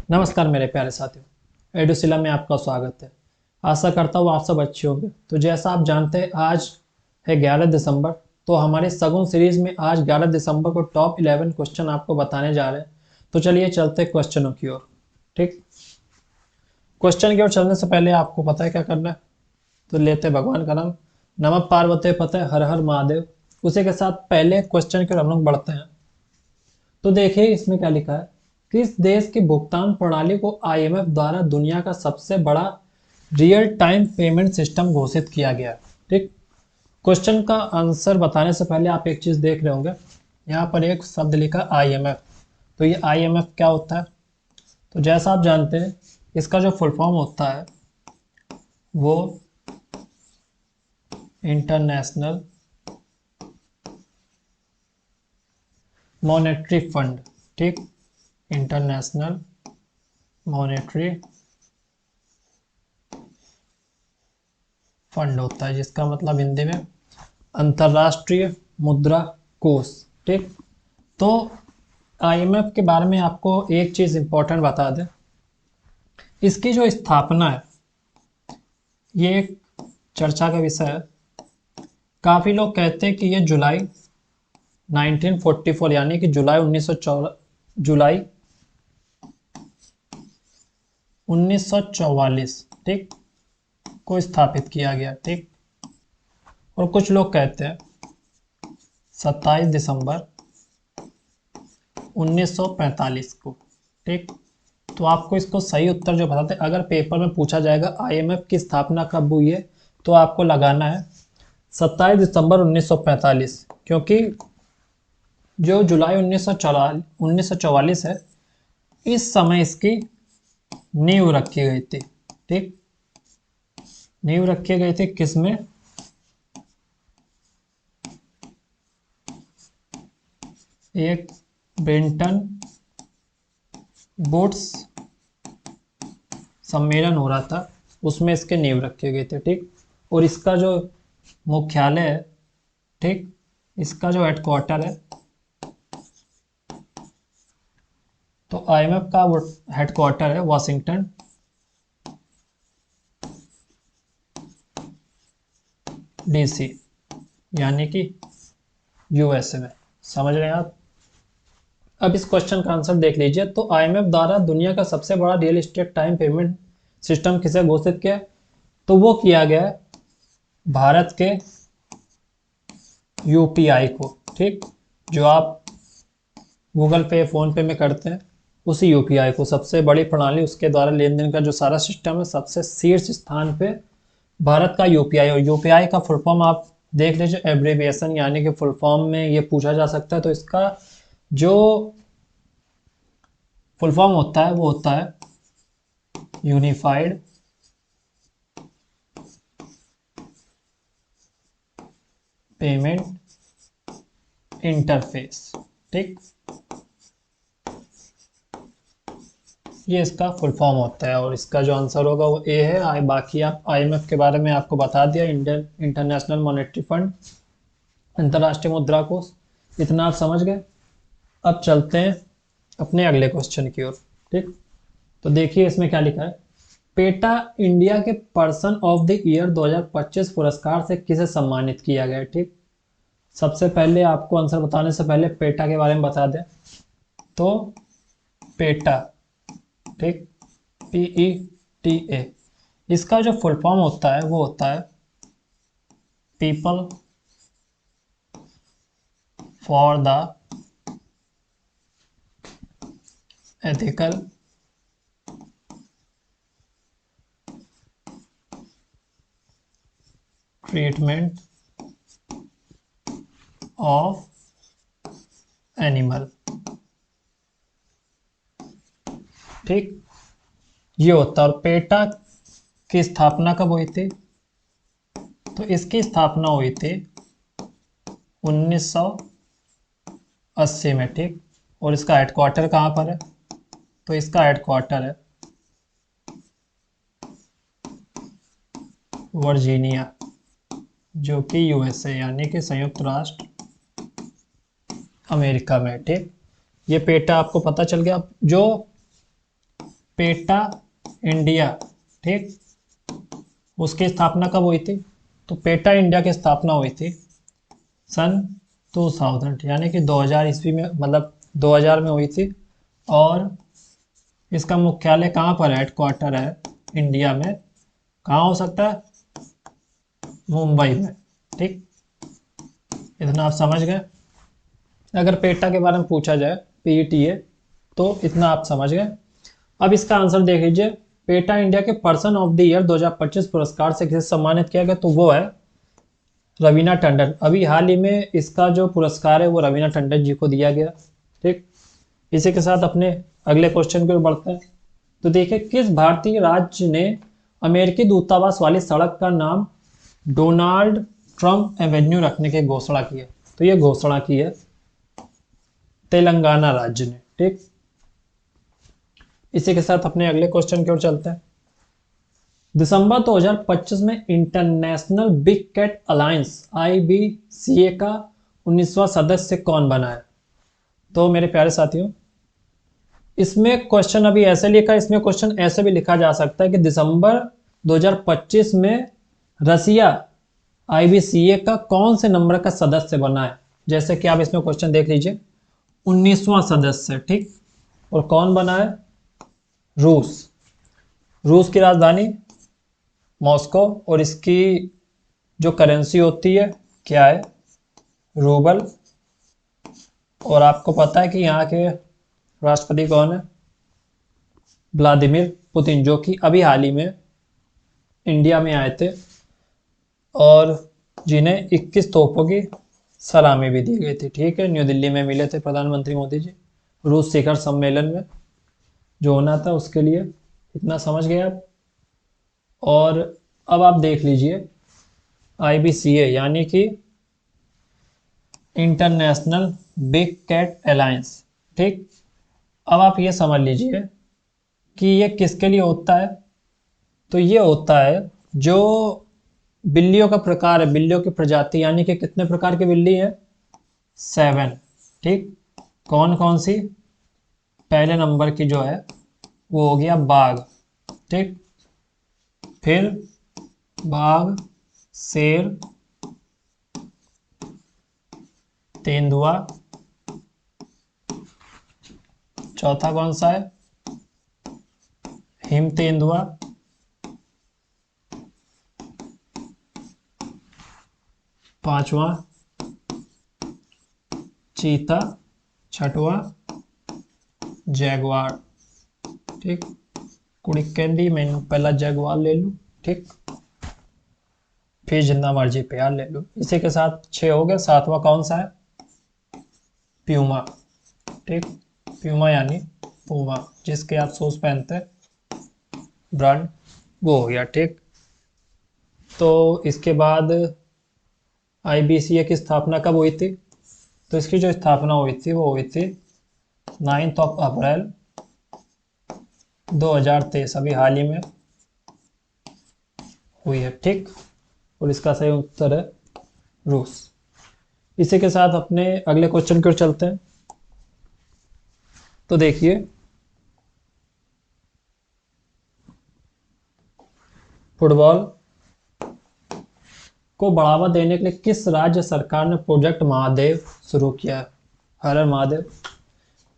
नमस्कार मेरे प्यारे साथियों, एडुसिला में आपका स्वागत है। आशा करता हूँ आप सब अच्छे होंगे। तो जैसा आप जानते हैं आज है 11 दिसंबर। तो हमारे सगुन सीरीज में आज 11 दिसंबर को टॉप 11 क्वेश्चन आपको बताने जा रहे हैं। तो चलिए चलते हैं क्वेश्चनों की ओर। ठीक, क्वेश्चन की ओर चलने से पहले आपको पता है क्या करना है। तो लेते हैं भगवान का नाम। नमः पार्वती पते हर हर महादेव। उसी के साथ पहले क्वेश्चन की ओर हम लोग बढ़ते हैं। तो देखिए इसमें क्या लिखा है। किस देश की भुगतान प्रणाली को आईएमएफ द्वारा दुनिया का सबसे बड़ा रियल टाइम पेमेंट सिस्टम घोषित किया गया है। ठीक, क्वेश्चन का आंसर बताने से पहले आप एक चीज देख रहे होंगे। यहाँ पर एक शब्द लिखा आईएमएफ। तो ये आईएमएफ क्या होता है? तो जैसा आप जानते हैं इसका जो फुल फॉर्म होता है वो इंटरनेशनल मॉनेटरी फंड। ठीक, इंटरनेशनल मॉनेटरी फंड होता है, जिसका मतलब हिंदी में अंतर्राष्ट्रीय मुद्रा कोष। ठीक, तो आईएमएफ के बारे में आपको एक चीज इंपॉर्टेंट बता दें। इसकी जो स्थापना है ये एक चर्चा का विषय है। काफी लोग कहते हैं कि ये जुलाई 1944 यानी कि जुलाई 1944 ठीक को स्थापित किया गया। ठीक, और कुछ लोग कहते हैं 27 दिसंबर 1945 को। ठीक, तो आपको इसको सही उत्तर जो बताते हैं, अगर पेपर में पूछा जाएगा आईएमएफ की स्थापना कब हुई है तो आपको लगाना है 27 दिसंबर 1945, क्योंकि जो जुलाई 1944 है इस समय इसकी नींव रखी गई थी। ठीक, नींव रखी गई थी किसमें? एक ब्रेंटन वुड्स सम्मेलन हो रहा था, उसमें इसके नींव रखे गए थे। ठीक, और इसका जो मुख्यालय है, ठीक, इसका जो हेडक्वार्टर है, तो आईएमएफ का हेडक्वार्टर है वॉशिंगटन डीसी, यानी कि यूएसए में। समझ रहे हैं आप? अब इस क्वेश्चन का आंसर देख लीजिए। तो आईएमएफ द्वारा दुनिया का सबसे बड़ा real estate time payment system किसे घोषित किया? तो वो किया गया है भारत के यूपीआई को। ठीक, जो आप गूगल पे फोन पे में करते हैं उसी यूपीआई को, सबसे बड़ी प्रणाली उसके द्वारा लेन देन का जो सारा सिस्टम है सबसे शीर्ष स्थान पे भारत का यूपीआई। और यूपीआई का फुल फॉर्म आप देख लीजिए, एब्रीविएशन यानी कि फुल फॉर्म में ये पूछा जा सकता है। तो इसका जो फुल फॉर्म होता है वो होता है यूनिफाइड पेमेंट इंटरफेस। ठीक, ये इसका फुल फॉर्म होता है और इसका जो आंसर होगा वो ए है। बाकी आप आईएमएफ के बारे में आपको बता दिया, इंडियन इंटरनेशनल मॉनेटरी फंड, अंतर्राष्ट्रीय मुद्रा कोष, इतना आप समझ गए। अब चलते हैं अपने अगले क्वेश्चन की ओर। ठीक, तो देखिए इसमें क्या लिखा है। पेटा इंडिया के पर्सन ऑफ द ईयर 2025 पुरस्कार से किसे सम्मानित किया गया? ठीक, सबसे पहले आपको आंसर बताने से पहले पेटा के बारे में बता दें। तो पेटा, ठीक, PETA, इसका जो फुल फॉर्म होता है वो होता है people for the ethical treatment of animal. ठीक, ये होता है। और पेटा की स्थापना कब हुई थी? तो इसकी स्थापना हुई थी 1980 में। ठीक, और इसका हेडक्वार्टर कहाँ पर है? तो इसका हेडक्वार्टर है वर्जीनिया, जो कि यूएसए यानी कि संयुक्त राष्ट्र अमेरिका में। ठीक, ये पेटा आपको पता चल गया। जो पेटा इंडिया, ठीक, उसकी स्थापना कब हुई थी? तो पेटा इंडिया की स्थापना हुई थी सन 2000 यानी कि 2000 ईस्वी में, मतलब 2000 में हुई थी। और इसका मुख्यालय कहाँ पर है, हेडक्वार्टर है इंडिया में, कहाँ हो सकता है? मुंबई में, ठीक। इतना आप समझ गए। अगर पेटा के बारे में पूछा जाए पीईटीए तो इतना आप समझ गए। अब इसका आंसर देख लीजिए। पेटा इंडिया के पर्सन ऑफ द ईयर 2025 पुरस्कार से किसे सम्मानित किया गया? तो वो है रवीना टंडन। अभी हाल ही में इसका जो पुरस्कार है वो रवीना टंडन जी को दिया गया, ठीक। इसी के साथ अपने अगले क्वेश्चन की ओर बढ़ते हैं। तो देखिए, किस भारतीय राज्य ने अमेरिकी दूतावास वाली सड़क का नाम डोनाल्ड ट्रम्प एवेन्यू रखने की घोषणा की है? तो ये घोषणा की है तेलंगाना राज्य ने, ठीक। इसी के साथ अपने अगले क्वेश्चन की ओर चलते हैं। दिसंबर 2025 में international big cat alliance IBCA का 19वां सदस्य कौन बना है? तो मेरे प्यारे साथियों, इसमें क्वेश्चन अभी ऐसे लिखा, इसमें क्वेश्चन ऐसे भी लिखा जा सकता है कि दिसंबर 2025 में रसिया IBCA का कौन से नंबर का सदस्य बना है? जैसे कि आप इसमें क्वेश्चन देख लीजिए, 19वां सदस्य, ठीक। और कौन बना है? रूस। रूस की राजधानी मॉस्को, और इसकी जो करेंसी होती है क्या है? रूबल। और आपको पता है कि यहाँ के राष्ट्रपति कौन है? व्लादिमीर पुतिन, जो कि अभी हाल ही में इंडिया में आए थे और जिन्हें 21 तोपों की सलामी भी दी गई थी, ठीक है। न्यू दिल्ली में मिले थे प्रधानमंत्री मोदी जी रूस शिखर सम्मेलन में जो होना था उसके लिए। इतना समझ गए आप। और अब आप देख लीजिए IBCA यानी कि इंटरनेशनल बिग कैट अलायंस, ठीक। अब आप ये समझ लीजिए कि ये किसके लिए होता है? तो ये होता है जो बिल्लियों का प्रकार है, बिल्लियों की प्रजाति, यानी कि कितने प्रकार की बिल्ली है? 7, ठीक। कौन कौन सी? पहले नंबर की जो है वो हो गया बाघ, ठीक। फिर बाघ, शेर, तेंदुआ, चौथा कौन सा है? हिम तेंदुआ, पांचवा चीता, छठवा जैगवार, ठीक। कुड़ी कैंडी मैं पहला जैगवार ले लूँ, ठीक। फिर जितना मर्जी प्यार ले लूँ। इसी के साथ 6 हो गया। सातवां कौन सा है? प्यूमा, ठीक। प्यूमा यानी पूमा, जिसके आप शूज पहनते हैं ब्रांड, वो हो गया, ठीक। तो इसके बाद IBCA की स्थापना कब हुई थी? तो इसकी जो स्थापना हुई थी वो हुई थी 9 अप्रैल 2023, अभी हाल ही में हुई है, ठीक। और इसका सही उत्तर है रूस। इसी के साथ अपने अगले क्वेश्चन की ओर चलते हैं। तो देखिए, फुटबॉल को बढ़ावा देने के लिए किस राज्य सरकार ने प्रोजेक्ट महादेव शुरू किया है? हर हर महादेव।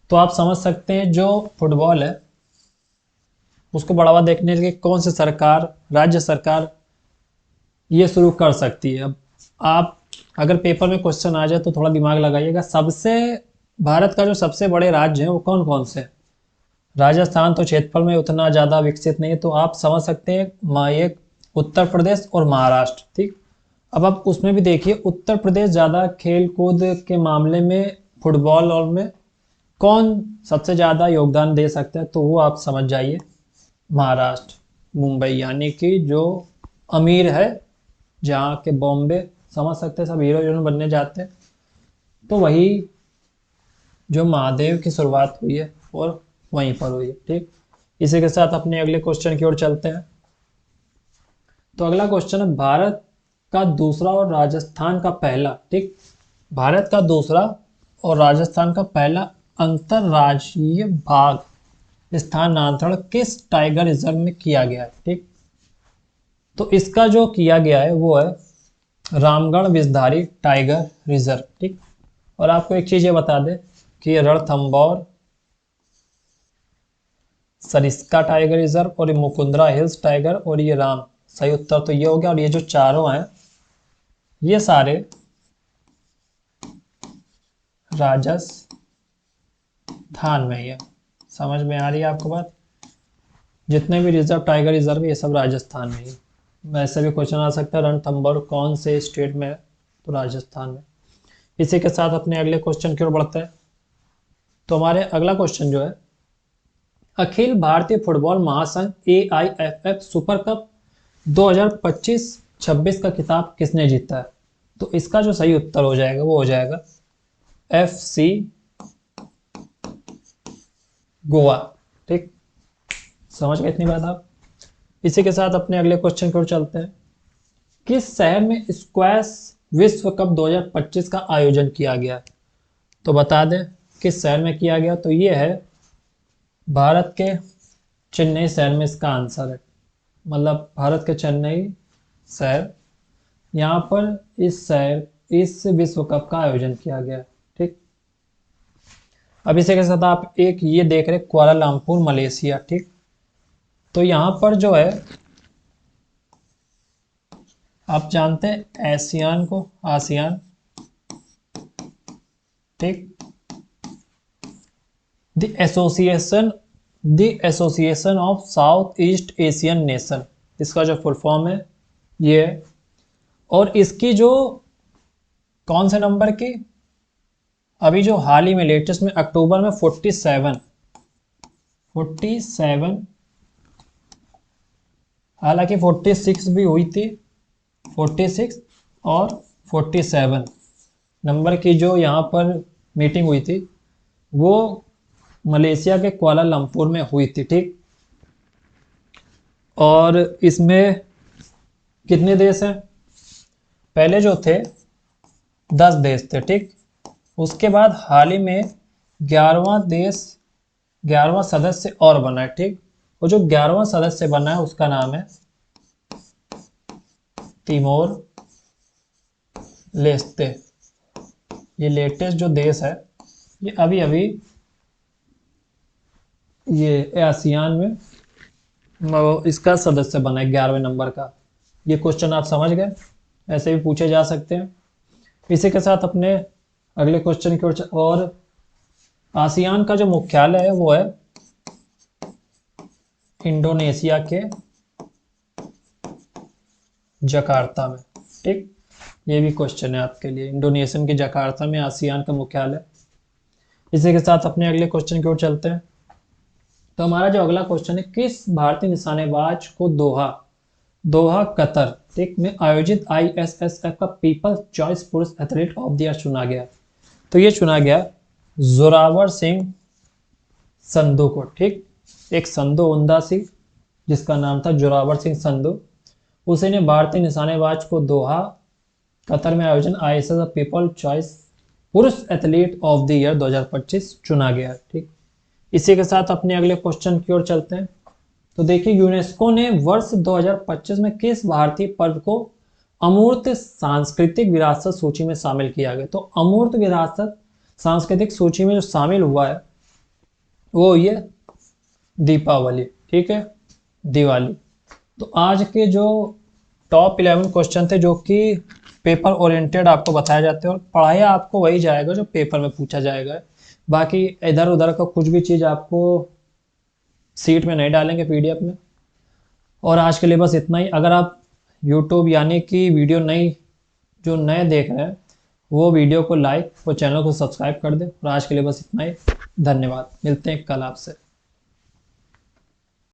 तो आप समझ सकते हैं जो फुटबॉल है उसको बढ़ावा देने के लिए कौन सी सरकार, राज्य सरकार ये शुरू कर सकती है? अब आप अगर पेपर में क्वेश्चन आ जाए तो थोड़ा दिमाग लगाइएगा। सबसे भारत का जो सबसे बड़े राज्य हैं वो कौन कौन से हैं? राजस्थान तो क्षेत्रफल में उतना ज़्यादा विकसित नहीं है, तो आप समझ सकते हैं एक उत्तर प्रदेश और महाराष्ट्र, ठीक। अब आप उसमें भी देखिए, उत्तर प्रदेश ज़्यादा खेल कूद के मामले में फुटबॉल और में कौन सबसे ज़्यादा योगदान दे सकता है? तो वो आप समझ जाइए महाराष्ट्र, मुंबई, यानी कि जो अमीर है, जहाँ के बॉम्बे, समझ सकते हैं सब हीरो हीरोइन बनने जाते हैं, तो वही जो महादेव की शुरुआत हुई है और वहीं पर हुई है, ठीक। इसी के साथ अपने अगले क्वेश्चन की ओर चलते हैं। तो अगला क्वेश्चन है, भारत का दूसरा और राजस्थान का पहला, ठीक, भारत का दूसरा और राजस्थान का पहला अंतरराज्यीय बाघ स्थानांतरण किस टाइगर रिजर्व में किया गया है। ठीक, तो इसका जो किया गया है वो है रामगढ़ विषधारी टाइगर रिजर्व। ठीक, और आपको एक चीज ये बता दें कि ये रणथंभौर, सरिस्का टाइगर रिजर्व और ये मुकुंदरा हिल्स टाइगर और ये राम, सही उत्तर तो ये हो गया। और ये जो चारों हैं ये सारे राजस्थान में ही है। समझ में आ रही है आपको बात? जितने भी रिजर्व टाइगर रिजर्व है ये सब राजस्थान में ही। वैसे भी क्वेश्चन आ सकता है रणथंभौर कौन से स्टेट में है, तो राजस्थान में। इसी के साथ अपने अगले क्वेश्चन की ओर बढ़ते हैं। तो हमारे अगला क्वेश्चन जो है, अखिल भारतीय फुटबॉल महासंघ AIFF सुपर कप 2025-26 का खिताब किसने जीता है? तो इसका जो सही उत्तर हो जाएगा वो हो जाएगा FC गोवा। ठीक, समझ गए इतनी बात आप? इसी के साथ अपने अगले क्वेश्चन की ओर चलते हैं। किस शहर में स्क्वैश विश्व कप 2025 का आयोजन किया गया? तो बता दें किस शहर में किया गया, तो ये है भारत के चेन्नई शहर में इसका आंसर है। मतलब भारत के चेन्नई शहर, यहाँ पर इस विश्व कप का आयोजन किया गया। ठीक, अब इसी के साथ आप एक ये देख रहे कुआलालंपुर मलेशिया। ठीक, तो यहाँ पर जो है आप जानते हैं एशियान को, आसियान। ठीक, the association of south east Asian nation, इसका जो फुल फॉर्म है ये है। और इसकी जो कौन से नंबर की, अभी जो हाल ही में लेटेस्ट में अक्टूबर में 47, हालांकि 46 भी हुई थी, 46 और 47 नंबर की जो यहाँ पर मीटिंग हुई थी वो मलेशिया के कुआलालंपुर में हुई थी। ठीक, और इसमें कितने देश हैं? पहले जो थे 10 देश थे। ठीक, उसके बाद हाल ही में 11वां सदस्य और बना है। ठीक, और जो 11वां सदस्य बना है उसका नाम है तिमोर लेस्ते। ये लेटेस्ट जो देश है ये अभी अभी ये आसियान में इसका सदस्य बना है 11वें नंबर का। ये क्वेश्चन आप समझ गए, ऐसे भी पूछे जा सकते हैं। इसी के साथ अपने अगले क्वेश्चन की ओर, और आसियान का जो मुख्यालय है वो है इंडोनेशिया के जकार्ता में। ठीक, ये भी क्वेश्चन है आपके लिए, इंडोनेशियन के जकार्ता में आसियान का मुख्यालय। इसी के साथ अपने अगले क्वेश्चन की ओर चलते हैं। तो हमारा जो अगला क्वेश्चन है, किस भारतीय निशानेबाज को दोहा कतर, ठीक, में आयोजित ISSF का पीपल्स चॉइस पुरुष एथलीट ऑफ द ईयर चुना गया? तो ये चुना गया जोरावर सिंह संधू को। ठीक, एक संधू उंदासी जिसका नाम था जोरावर सिंह संधू, उसे ने भारतीय निशानेबाज को दोहा कतर में आयोजन ISSF पीपल चॉइस पुरुष एथलीट ऑफ द ईयर 2025 चुना गया। ठीक, इसी के साथ अपने अगले क्वेश्चन की ओर चलते हैं। तो देखिए, यूनेस्को ने वर्ष 2025 में किस भारतीय पर्व को अमूर्त सांस्कृतिक विरासत सूची में शामिल किया गया? तो अमूर्त विरासत सांस्कृतिक सूची में जो शामिल हुआ है वो ये दीपावली। ठीक है, दिवाली। तो आज के जो टॉप 11 क्वेश्चन थे जो कि पेपर ओरिएंटेड आपको बताया जाते हैं और पढ़ाया आपको वही जाएगा जो पेपर में पूछा जाएगा। बाकी इधर उधर का कुछ भी चीज़ आपको सीट में नहीं डालेंगे, PDF में। और आज के लिए बस इतना ही। अगर आप YouTube यानी कि वीडियो जो नए देख रहे हैं वो वीडियो को लाइक और चैनल को सब्सक्राइब कर दें। और आज के लिए बस इतना ही। धन्यवाद, मिलते हैं कल आपसे।